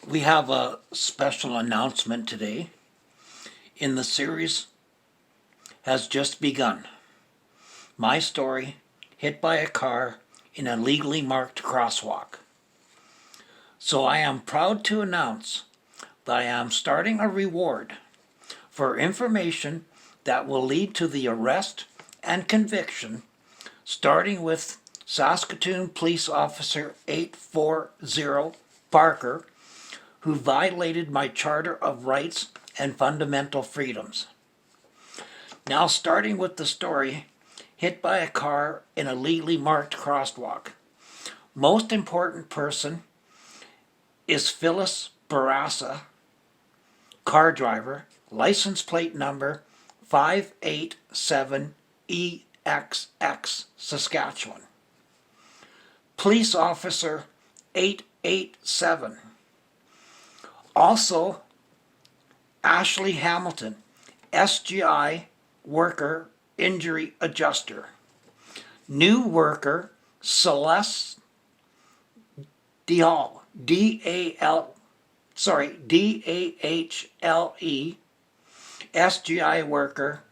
We have a special announcement today. In the series has just begun. My story, hit by a car in a legally marked crosswalk. So I am proud to announce that I am starting a reward for information that will lead to the arrest and conviction, starting with Saskatoon Police Officer 840 Parker, who violated my Charter of Rights and Fundamental Freedoms. Now, starting with the story, hit by a car in a legally marked crosswalk. Most important person is Phyllis Barassa, car driver, license plate number 587EXX, Saskatchewan. Police Officer 887. Also, Ashley Hamilton, SGI worker injury adjuster. New worker Celeste Dahle, DAHLE, SGI worker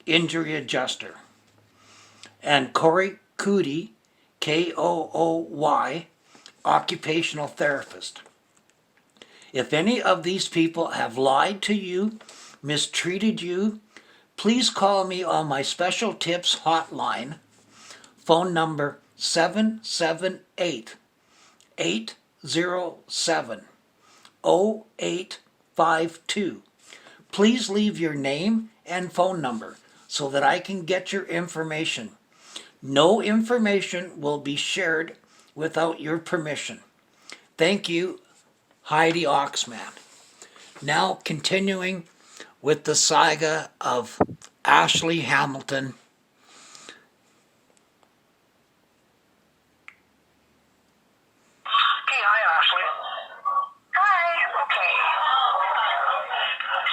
injury adjuster. And Corey Cootie, KOOY, occupational therapist. If any of these people have lied to you, mistreated you, please call me on my special tips hotline, phone number 778-807-0852. Please leave your name and phone number so that I can get your information. No information will be shared without your permission. Thank you, Heidi Oxman. Now continuing with the saga of Ashley Hamilton. Okay, hi Ashley. Hi, okay.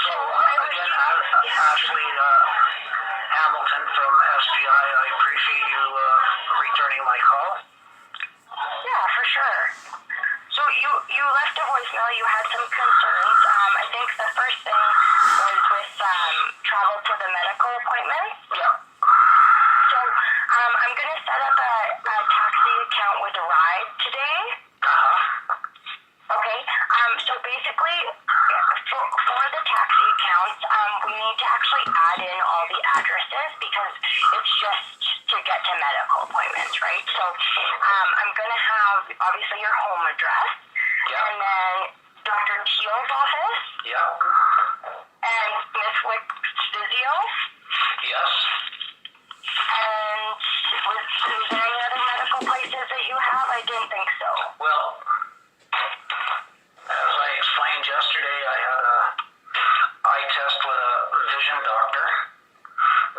So again, Ashley Hamilton from SGI, I appreciate you returning my call. Yeah, for sure. So you left a voicemail, you had some concerns. I think the first thing was with travel to the medical appointment. Yeah. So I'm going to set up a taxi account with a ride today. Okay. So basically, for the taxi accounts, we need to actually add in all the addresses because it's just to get to medical appointments, right? So I'm going to have, obviously, your home address. Yeah. And then Dr. Teal's office. Yeah. And Miss Wick's physio. Yes. And was there any other medical places that you have? I didn't think so. Well, as I explained yesterday, I had a eye test with a vision doctor,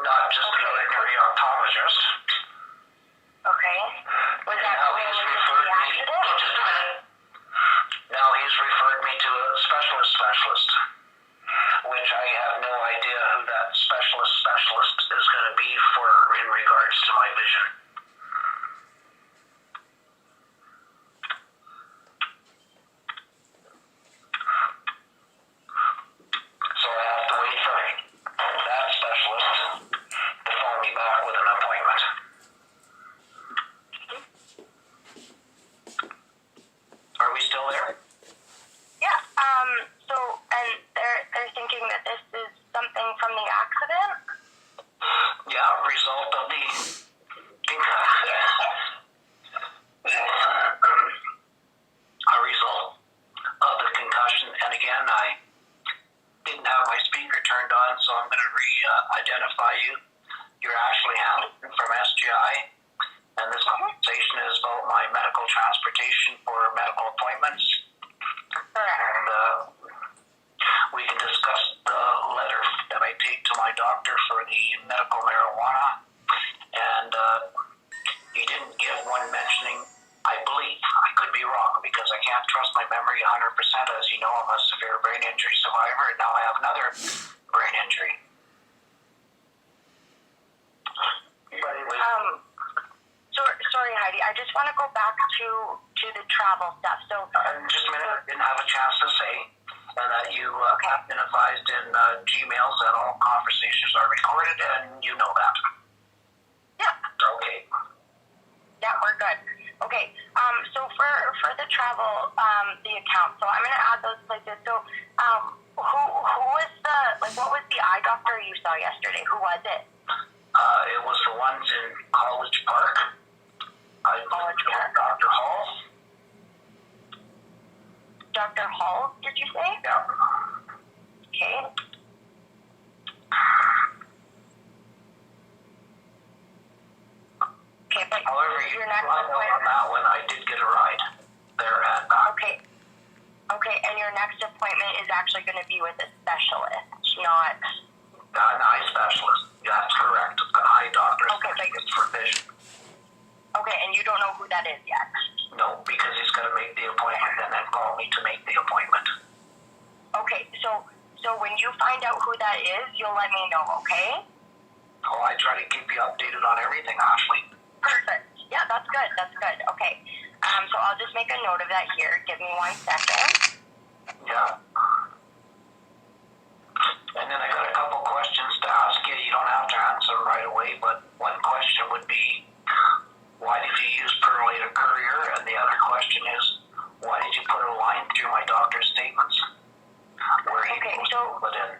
not just an ordinary optometrist. Okay. Was that Now he's related to referred the me. accident? Just a minute. Now he's referred me to a specialist, which I have no idea who that specialist is going to be for in regards to my vision. So I have to wait for that specialist to phone me back with an appointment. Are we still there? Yeah. So, and they're thinking that this is something from the accident? Yeah, result of the a result of the concussion. And again, I didn't have my speaker turned on, so I'm going to identify you. You're Ashley Hamilton from SGI, and this conversation is about my medical transportation for medical appointments. And we can discuss the letter that I take to my doctor for the medical marijuana. And he didn't give one mentioning, I believe, I could be wrong because I can't trust my memory 100%. As you know, I'm a severe brain injury survivor, and now I have another brain injury. Sorry, Heidi. I just want to go back to the travel stuff. So Just a minute, I didn't have a chance to say that you have been advised in Gmails that all conversations are recorded, and you know that. yeah, Okay. yeah, we're good. Okay, so for the travel, the account, so I'm going to add those places. So who was what was the eye doctor you saw yesterday? Who was it? It was the ones in College Park. College Park. Dr. Hall. Dr. Hall, did you say? Yeah. Okay. Okay, but However, your next on appointment. that one, I did get a ride there and back. Okay. Okay, and your next appointment is actually going to be with a specialist, not. An eye specialist. That's correct. An eye doctor. Okay, but It's for vision. Okay, and you don't know who that is yet. No, because he's going to make the appointment and then call me to make the appointment. Okay, so when you find out who that is, you'll let me know, okay? Oh, I try to keep you updated on everything, Ashley. Perfect. Yeah, that's good. That's good. Okay. So I'll just make a note of that here. Give me 1 second. Yeah. And then I got a couple questions to ask you. You don't have to answer right away, but one question would be, why did you use perolator courier? And the other question is, why did you put a line through my doctor's statements? Where he Okay, put in.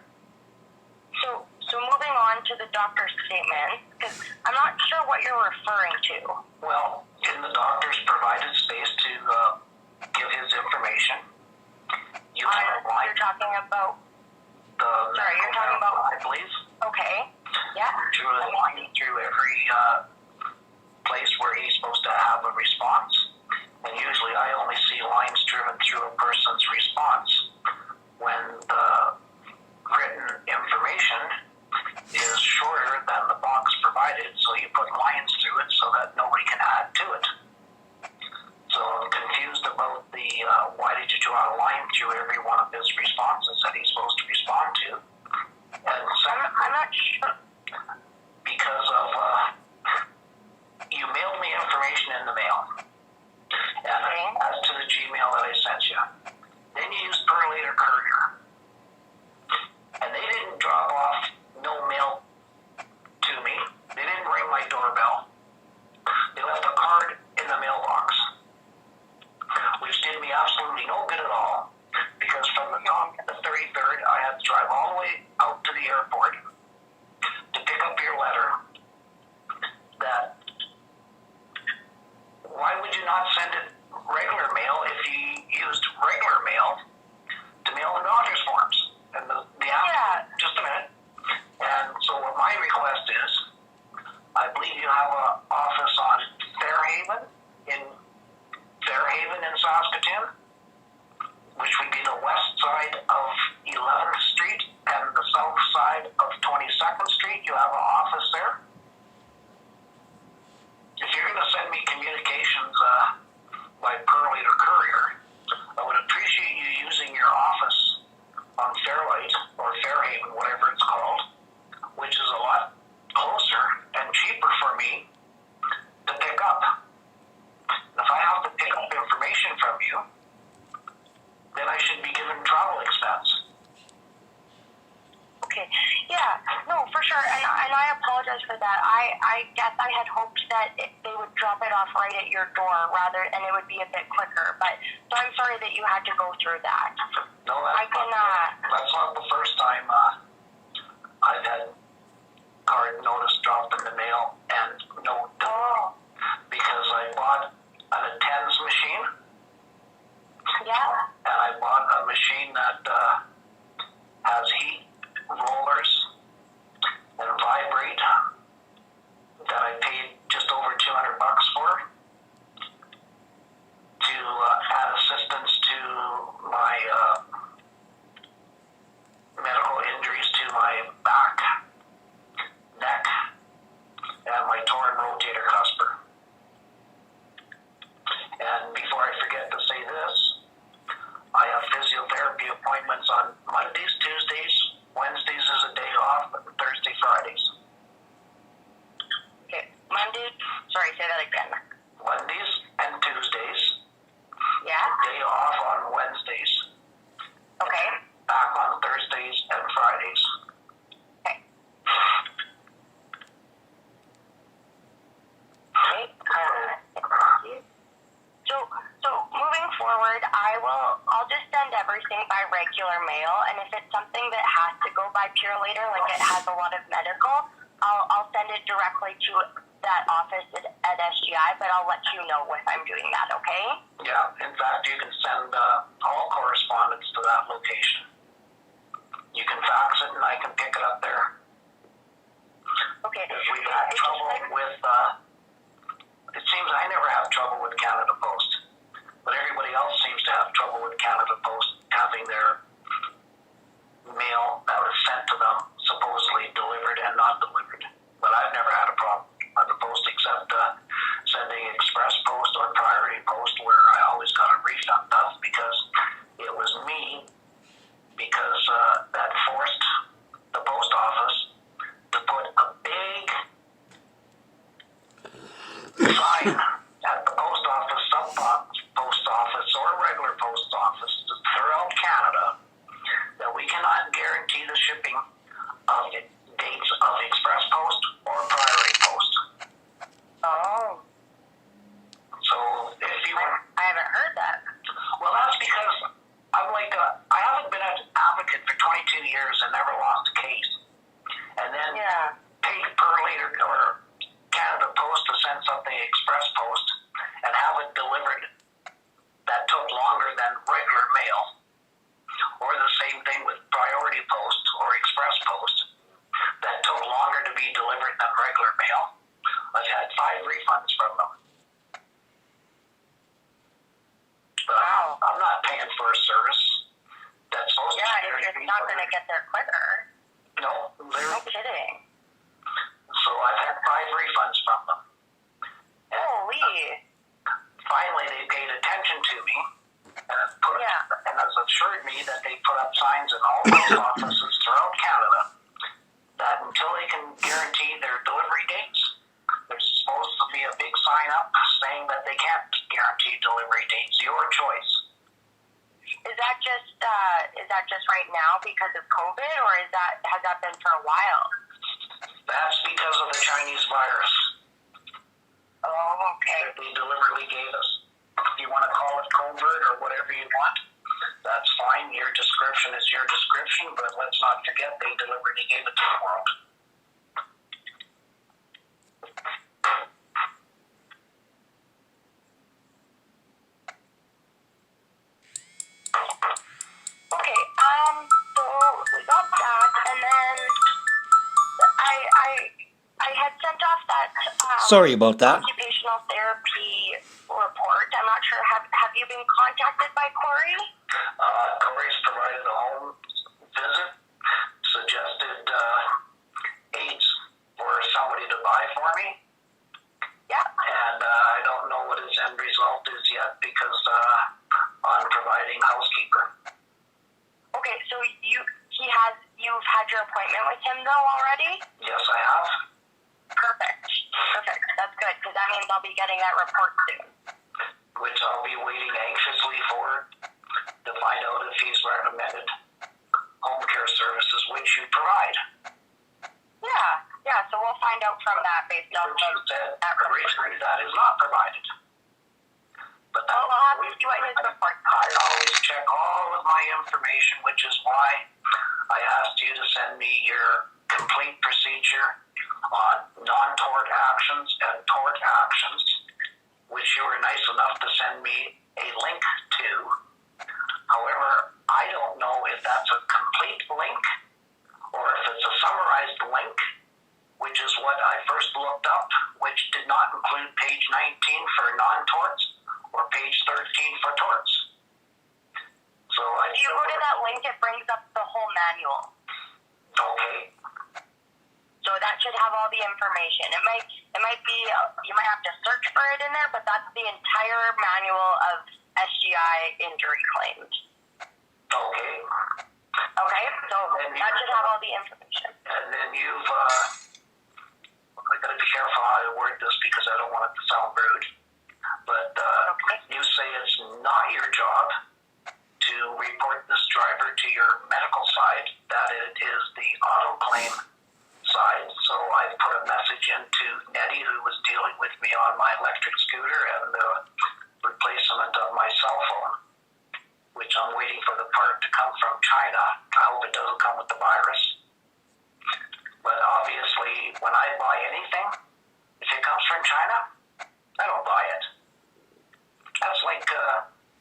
So moving on to the doctor's statement, because I'm not sure what you're referring to. Well, in the doctor's provided space to give his information, you have a line You're talking about. the Sorry, you're talking about. I believe. Okay. Yeah. Drew a line through every place where he's supposed to have a response. And usually I only see lines driven through a person's response when the written information is shorter than the box provided, so you put lines through it so that nobody can add to it. So I'm confused about the why did you draw a line through every one of his responses that he's supposed to respond to? And I'm not sure. because of you mailed me information in the mail, and as to the Gmail that I sent you, then you used perolator courier, and they didn't drop off no mail to me. They didn't ring my doorbell. They left a card in the mailbox, which did me absolutely no good at all, because from the 33rd, I had to drive all the way out to the airport to pick up your letter. That why would you not send it regular mail if you used regular mail to mail the doctor's forms? And just a minute. And so what my request is, I believe you have an office on Fairhaven in Saskatoon, which would be the west side of 11th Street and the south side of 22nd Street. You have an office there. If you're going to send me communications by perolator courier, I would appreciate you using your office on Fairlight or Fairhaven, whatever it's called, which is a lot closer and cheaper for me to pick up. And if I have to pick up information from you, then I should be given travel expense. Okay. Yeah. No, for sure. And I apologize for that. I guess I had hoped that they would drop it off right at your door and it would be a bit quicker. But so I'm sorry that you had to go through that. No, that's not the first time I've had card notice dropped in the mail and no delivery, because I bought an Attends machine. Yeah. And I bought a machine that has heat rollers and vibrate that I paid just over $200 for to add assistance to my medical injuries to my back, neck, and my torso. forward, I'll just send everything by regular mail, and if it's something that has to go by Pure Later, like it has a lot of medical, I'll send it directly to that office at SGI, but I'll let you know if I'm doing that, okay? Yeah, in fact, you can send all correspondence to that location. You can fax it and I can pick it up there. Okay. If we've had trouble with, it seems I never have trouble with Canada Post, but everybody else seems to have trouble with Canada Post having their mail that was sent to them supposedly delivered and not delivered. But I've never had a problem on the post except sending express post or priority post where I always got a refund. That's because it was me, because that forced the post office to put a big sign at the post office, post office, or regular post office throughout Canada that we cannot guarantee the shipping of dates of express post or priority post. Oh. So if you were, I haven't heard that. well, that's because I'm like I haven't been an advocate for 22 years and never lost a case, and then pay per later or Canada Post to send something express post and have it delivered that took longer than regular mail, or the same thing with priority post or express post that took longer to be delivered than regular mail. I've had 5 refunds from them. But I'm not paying for a service that's supposed to be. Yeah, if you're not going to get there quicker. No, No kidding. So I've had 5 refunds from them. Holy. Finally, they paid attention to me and has assured me that they put up signs in all post offices throughout Canada that until they can guarantee their delivery dates, there's supposed to be a big sign up saying that they can't guarantee delivery dates. Your choice. Is that just right now because of COVID, or has that been for a while? That's because of the Chinese virus. Oh, okay. That they deliberately gave us. If you want to call it covert or whatever you want, that's fine. Your description is your description, but let's not forget they deliberately gave it to the world. Okay, so we got that, and then I had sent off that Sorry about that. occupational therapy report. I'm not sure. Have you been contacted by Corey? Corey's provided a home visit, suggested aids for somebody to buy for me. Yeah. And I don't know what his end result is yet because I'm providing housekeeper. Okay, so you've had your appointment with him though already? Yes, I have. Perfect. That's good, because that means I'll be getting that report soon. Which I'll be waiting anxiously for to find out if he's recommended home care services, which you provide. Yeah, so we'll find out from that based on Which you said originally that is not provided. But I'll have to see what his report I always check all of my information, which is why I asked you to send me your complete procedure on non-tort actions and tort actions, which you were nice enough to send me a link to. However, I don't know if that's a complete link or if it's a summarized link, which is what I first looked up, which did not include page 19 for non-torts or page 13 for torts. So If you go to that link, it brings up the whole manual. Okay. So that should have all the information. It might be, you might have to search for it in there, but that's the entire manual of SGI injury claims. Okay. Okay, so that should have all the information. And then you've, I gotta be careful how I word this because I don't want it to sound rude, but you say it's not your job to report this driver to your medical side, that it is the auto claim side. So I put a message into Nettie, who was dealing with me on my electric scooter and the replacement of my cell phone. to come from China. I hope it doesn't come with the virus. But obviously, when I buy anything, if it comes from China, I don't buy it. That's like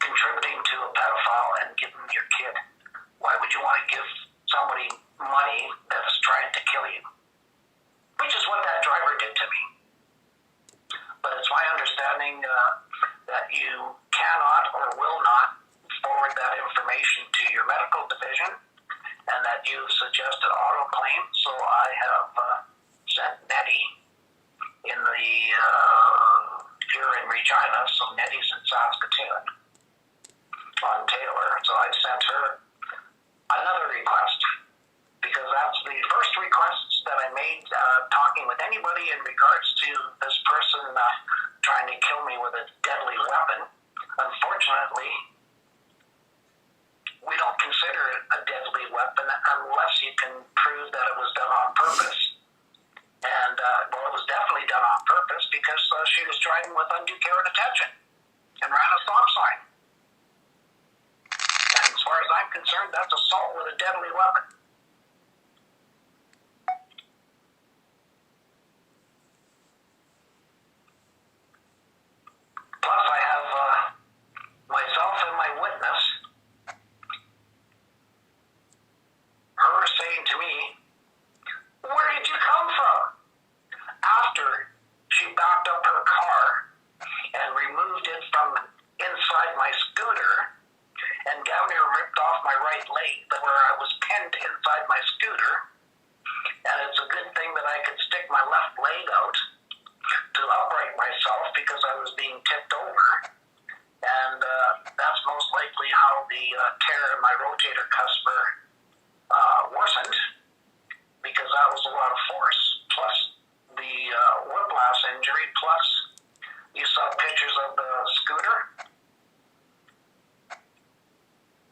contributing to a pedophile and giving your kid. Why would you want to give somebody money that is trying to kill you? Which is what that driver did to me. But it's my understanding that you cannot or will not forward that information to your medical division, and that you've suggested auto claim. So I have sent Nettie in the here in Regina, so Nettie's in Saskatoon on Taylor. So I sent her another request, because that's the first request that I made talking with anybody in regards to this person trying to kill me with a deadly weapon. Unfortunately, we don't consider it a deadly weapon unless you can prove that it was done on purpose. And, well, it was definitely done on purpose because she was driving with undue care and attention and ran a stop sign. And as far as I'm concerned, that's assault with a deadly weapon. Plus, I have myself and my witness, her saying to me, "Where did you come from?" After she backed up her car and removed it from inside my scooter and down here ripped off my right leg where I was pinned inside my scooter. And it's a good thing that I could stick my left leg out to upright myself because I was being tipped over. And that's most likely how the tear in my rotator cuff worsened, because that was a lot of force, plus the whiplash injury, plus you saw pictures of the scooter.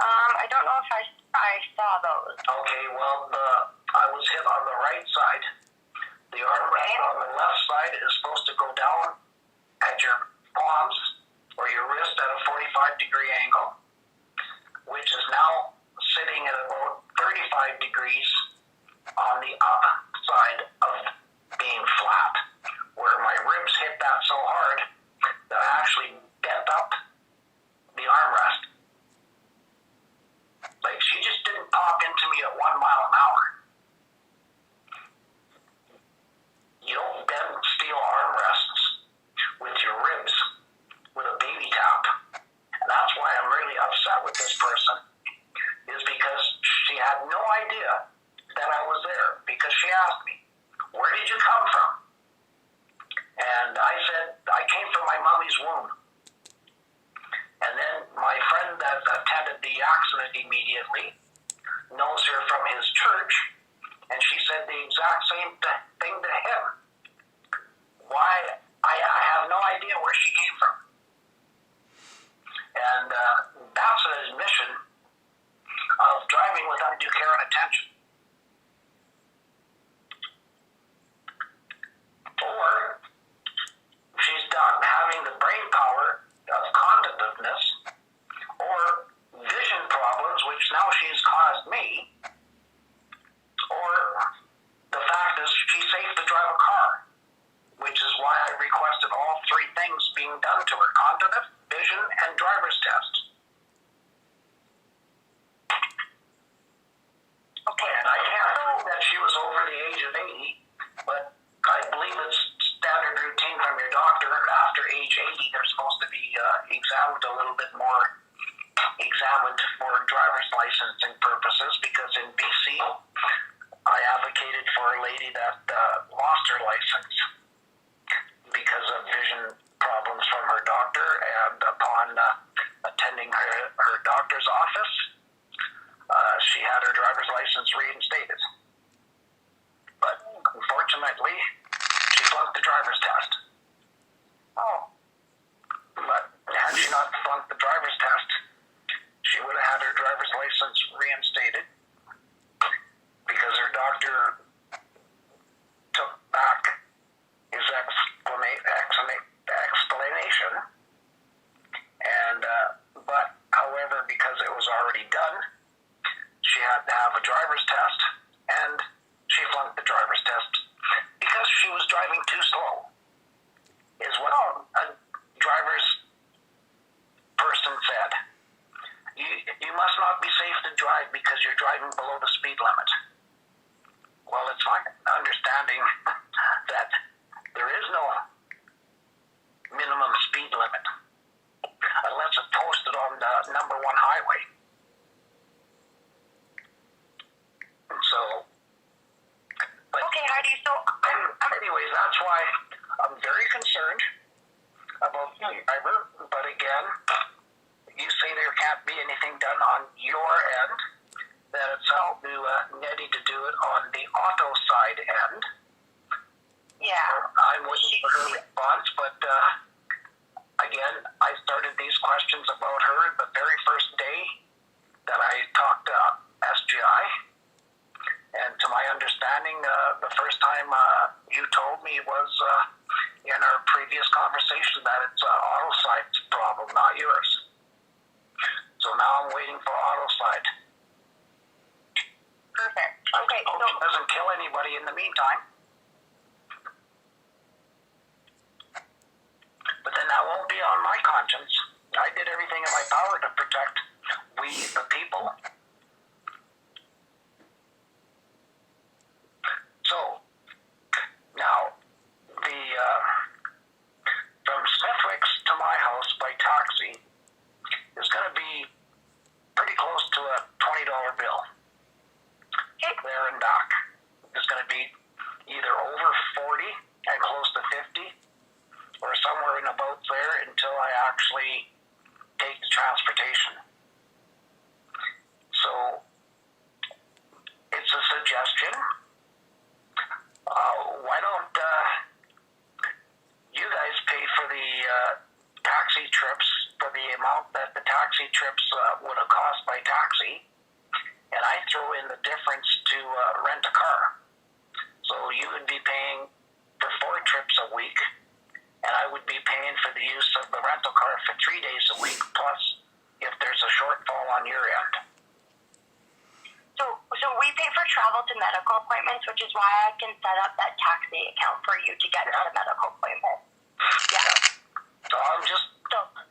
I don't know if I saw those. Okay, well, I was hit on the right side. The armrest on the left side is supposed to go down at your palms or your wrist at a 45-degree angle, which is now sitting at about 35 degrees on the upside of being flat, where my ribs hit that so hard that I actually bent up the armrest. Like, she just didn't pop into me at 1 mile an hour. You don't bend steel armrests with your ribs with a baby tap. And that's why I'm really upset with this person, is because she had no idea that I was there, because she asked me, "Where did you come from?" because you're driving below the speed limit. Well, it's my understanding that there is no minimum speed limit unless it's posted on the number 1 highway. So, but Okay, Heidi, so anyways, that's why I'm very concerned about the driver. But again, you say there can't be anything done on your end, that it's up to Nettie to do it on the auto side end. yeah. I'm waiting for her response, but again, I started these questions about her the very first day that I talked to SGI. And to my understanding, the first time you told me was in our previous conversation that it's auto side's problem, not yours. So now I'm waiting for auto side. Perfect. Okay, I hope it doesn't kill anybody in the meantime. But then that won't be on my conscience. I did everything in my power to protect we, the people. So, now, from Smithwick's to my house by taxi is going to be pretty close to a $20 bill. There and back. It's going to be either over 40 and close to 50, or somewhere in about there until I actually take the transportation. So, it's a suggestion. Why don't you guys pay for the taxi trips for the amount that the taxi trips would have cost by taxi, and I throw in the difference to rent a car. So you would be paying for 4 trips a week, and I would be paying for the use of the rental car for 3 days a week, plus if there's a shortfall on your end. So we pay for travel to medical appointments, which is why I can set up that taxi account for you to get to the medical appointment. Yeah. So I'm just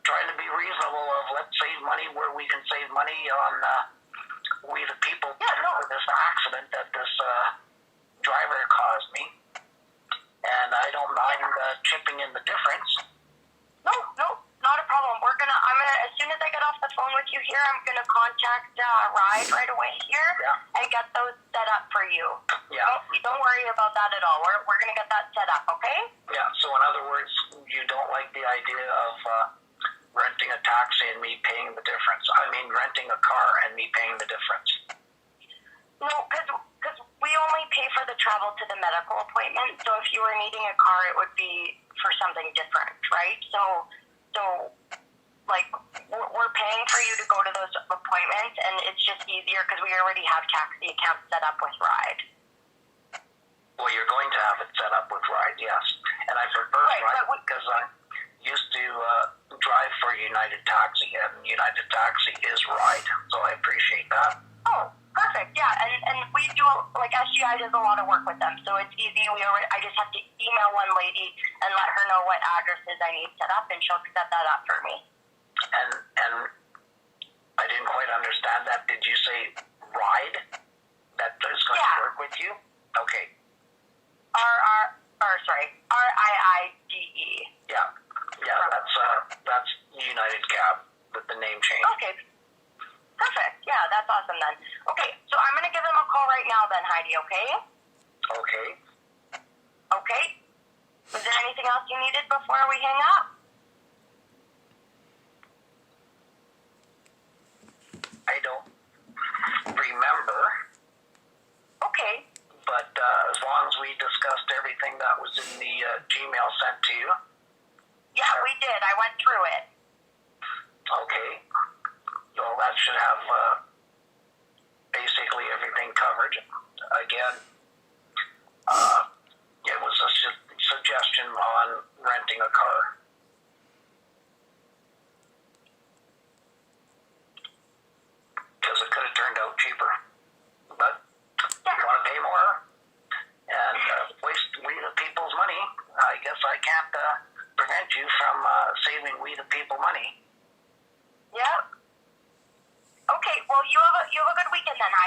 trying to be reasonable of let's save money where we can save money on we the people for this accident that this driver caused me. And I don't mind chipping in the difference. No, not a problem. As soon as I get off the phone with you here, I'm gonna contact Ride right away here and get those set up for you. Yeah. Don't worry about that at all. We're gonna get that set up, okay? Yeah. So in other words, you don't like the idea of renting a taxi and me paying the difference. I mean, renting a car and me paying the difference. No, because we only pay for the travel to the medical appointment. So if you were needing a car, it would be for something different, right? So like we're paying for you to go to those appointments, and it's just easier because we already have taxi accounts set up with Ride. Well, you're going to have it set up with Ride, yes. And I prefer Ride because I used to drive for United Taxi, and United Taxi is Ride, so I appreciate that. Oh, perfect. Yeah, and we do, like, SGI does a lot of work with them, so it's easy. I just have to email one lady and let her know what addresses I need set up, and she'll set that up for me. And I didn't quite understand that. Did you say Ride? That is going to work with you? Okay. RIIDE. Yeah, that's United Cab with the name change. Okay. Perfect. Yeah, that's awesome then. Okay, so I'm going to give them a call right now then, Heidi, okay? Okay. Okay. Is there anything else you needed before we hang up?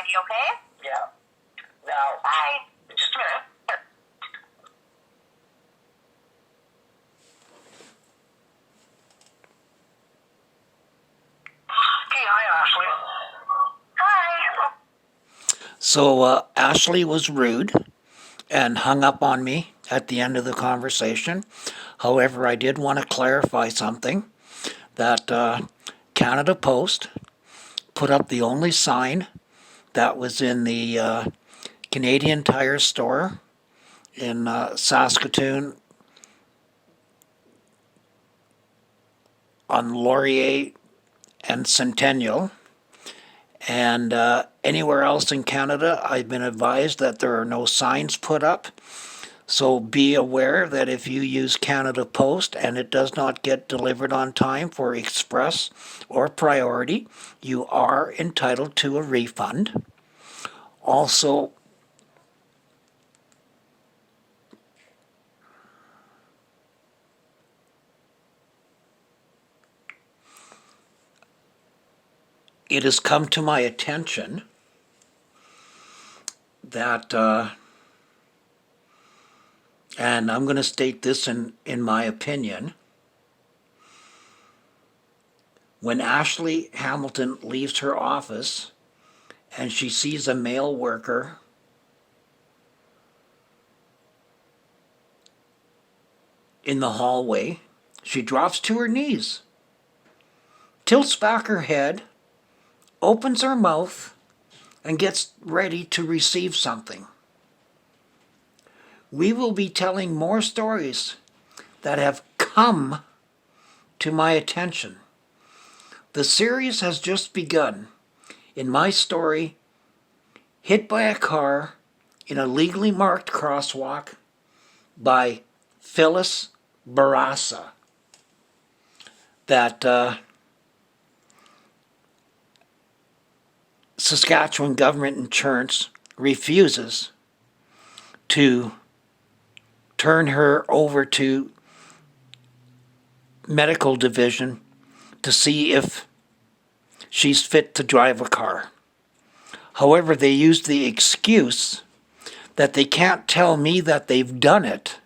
ready, okay? Yeah. Now, Bye. just a minute. Okay, hi, Ashley. Hi. So Ashley was rude and hung up on me at the end of the conversation. However, I did want to clarify something that Canada Post put up the only sign that was in the Canadian Tire store in Saskatoon on Laurier and Centennial. And anywhere else in Canada, I've been advised that there are no signs put up. So be aware that if you use Canada Post and it does not get delivered on time for express or priority, you are entitled to a refund. Also, it has come to my attention that, and I'm going to state this in my opinion, when Ashley Hamilton leaves her office and she sees a male worker in the hallway, she drops to her knees, tilts back her head, opens her mouth, and gets ready to receive something. We will be telling more stories that have come to my attention. The series has just begun. In my story, hit by a car in a legally marked crosswalk by Phyllis Barassa, that Saskatchewan Government Insurance refuses to turn her over to medical division to see if she's fit to drive a car. However, they use the excuse that they can't tell me that they've done it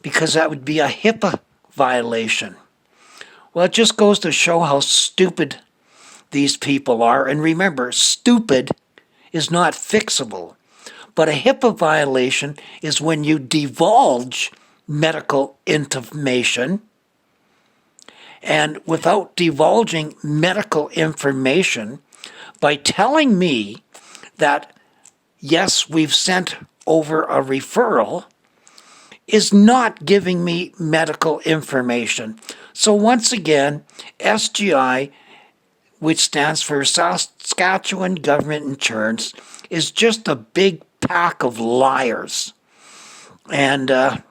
because that would be a HIPAA violation. Well, it just goes to show how stupid these people are. And remember, stupid is not fixable. But a HIPAA violation is when you divulge medical information. And without divulging medical information, by telling me that, yes, we've sent over a referral, is not giving me medical information. So once again, SGI, which stands for Saskatchewan Government Insurance, is just a big pack of liars. And the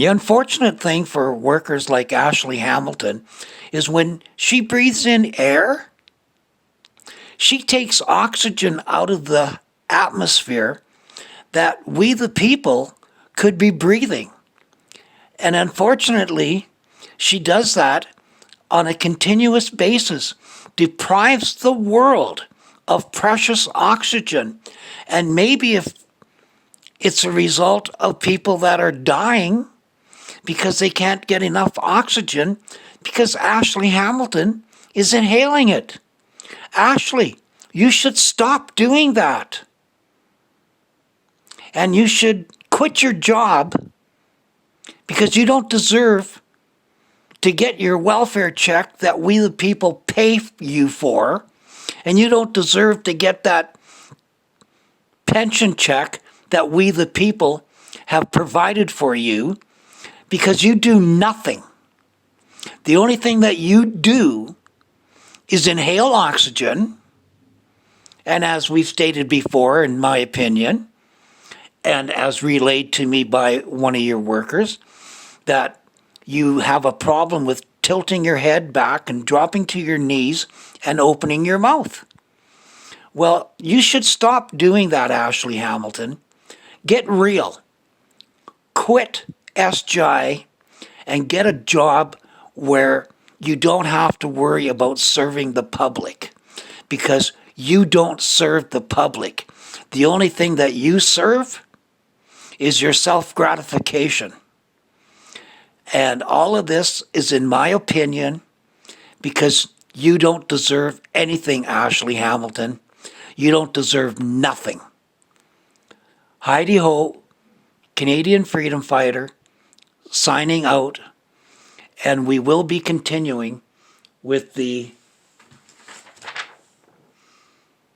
unfortunate thing for workers like Ashley Hamilton is when she breathes in air, she takes oxygen out of the atmosphere that we the people could be breathing. And unfortunately, she does that on a continuous basis, deprives the world of precious oxygen. And maybe if it's a result of people that are dying because they can't get enough oxygen because Ashley Hamilton is inhaling it. Ashley, you should stop doing that. And you should quit your job because you don't deserve to get your welfare check that we the people pay you for, and you don't deserve to get that pension check that we the people have provided for you because you do nothing. The only thing that you do is inhale oxygen, and as we've stated before, in my opinion, and as relayed to me by one of your workers, that you have a problem with tilting your head back and dropping to your knees and opening your mouth. Well, you should stop doing that, Ashley Hamilton. Get real. Quit SGI and get a job where you don't have to worry about serving the public because You don't serve the public. The only thing that you serve is your self-gratification. And all of this is, in my opinion, because you don't deserve anything, Ashley Hamilton. You don't deserve nothing. Heidi Ho, Canadian freedom fighter, signing out, and we will be continuing with the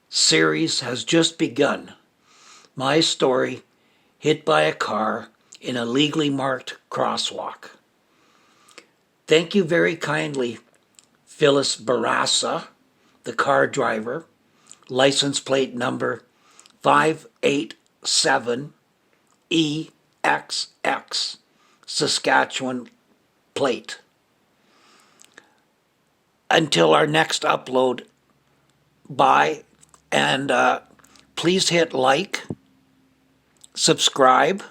series has just begun. My story, hit by a car in a legally marked crosswalk. Thank you very kindly, Phyllis Barassa, the car driver, license plate number 587EXX, Saskatchewan plate. Until our next upload, bye, and please hit like, subscribe,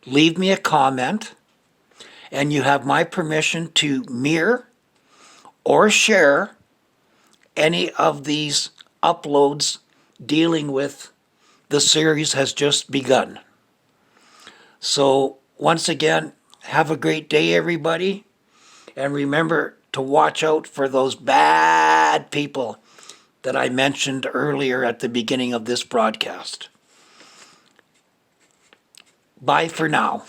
leave me a comment, and you have my permission to mirror or share any of these uploads dealing with the series has just begun. So once again, have a great day, everybody, and remember to watch out for those bad people that I mentioned earlier at the beginning of this broadcast. Bye for now.